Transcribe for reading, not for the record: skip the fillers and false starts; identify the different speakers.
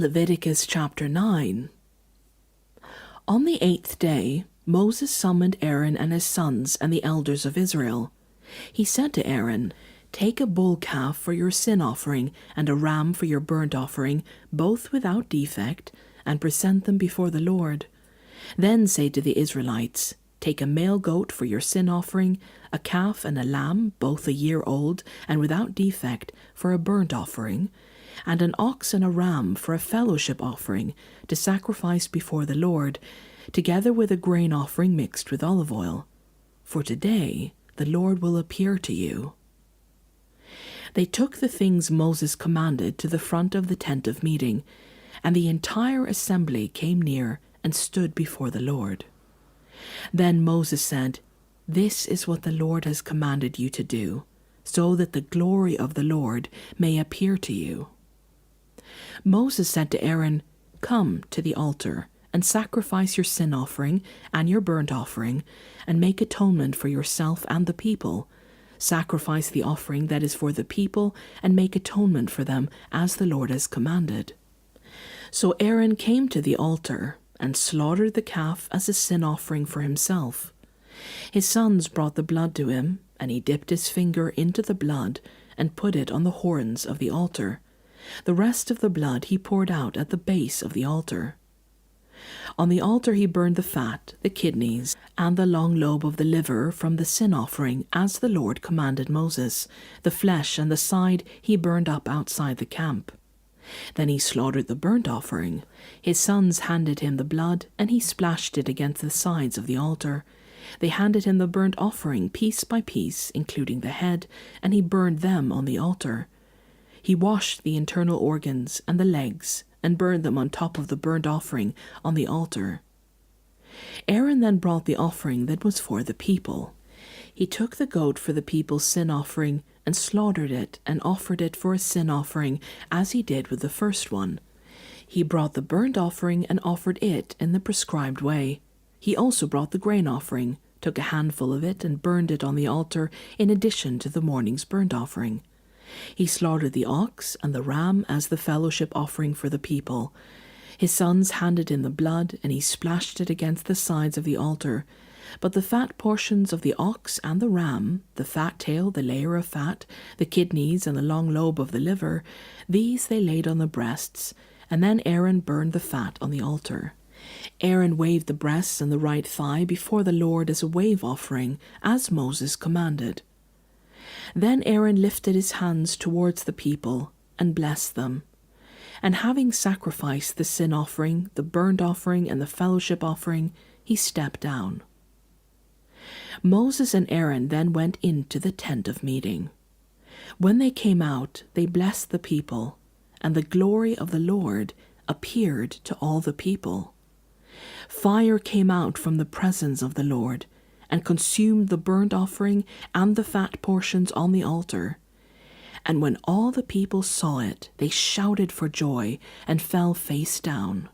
Speaker 1: Leviticus chapter 9. On the 8th day, Moses summoned Aaron and his sons and the elders of Israel. He said to Aaron, "Take a bull calf for your sin offering and a ram for your burnt offering, both without defect, and present them before the Lord. Then say to the Israelites, Take a male goat for your sin offering, a calf and a lamb, both a year old and without defect, for a burnt offering, and an ox and a ram for a fellowship offering to sacrifice before the Lord, together with a grain offering mixed with olive oil. For today the Lord will appear to you." They took the things Moses commanded to the front of the tent of meeting, and the entire assembly came near and stood before the Lord. Then Moses said, "This is what the Lord has commanded you to do, so that the glory of the Lord may appear to you." Moses said to Aaron, "Come to the altar and sacrifice your sin offering and your burnt offering, and make atonement for yourself and the people. Sacrifice the offering that is for the people, and make atonement for them as the Lord has commanded." So Aaron came to the altar and slaughtered the calf as a sin offering for himself. His sons brought the blood to him, and he dipped his finger into the blood and put it on the horns of the altar. The rest of the blood he poured out at the base of the altar. On the altar he burned the fat, the kidneys, and the long lobe of the liver from the sin offering, as the Lord commanded Moses. The flesh and the side he burned up outside the camp. Then he slaughtered the burnt offering. His sons handed him the blood, and he splashed it against the sides of the altar. They handed him the burnt offering piece by piece, including the head, and he burned them on the altar. He washed the internal organs and the legs, and burned them on top of the burnt offering on the altar. Aaron then brought the offering that was for the people. He took the goat for the people's sin offering, and slaughtered it and offered it for a sin offering, as he did with the first one. He brought the burnt offering and offered it in the prescribed way. He also brought the grain offering, took a handful of it and burned it on the altar in addition to the morning's burnt offering. He slaughtered the ox and the ram as the fellowship offering for the people. His sons handed in the blood, and he splashed it against the sides of the altar. But the fat portions of the ox and the ram, the fat tail, the layer of fat, the kidneys, and the long lobe of the liver, these they laid on the breasts, and then Aaron burned the fat on the altar. Aaron waved the breasts and the right thigh before the Lord as a wave offering, as Moses commanded. Then Aaron lifted his hands towards the people and blessed them. And having sacrificed the sin offering, the burnt offering, and the fellowship offering, he stepped down. Moses and Aaron then went into the tent of meeting. When they came out, they blessed the people, and the glory of the Lord appeared to all the people. Fire came out from the presence of the Lord, and consumed the burnt offering and the fat portions on the altar. And when all the people saw it, they shouted for joy and fell face down.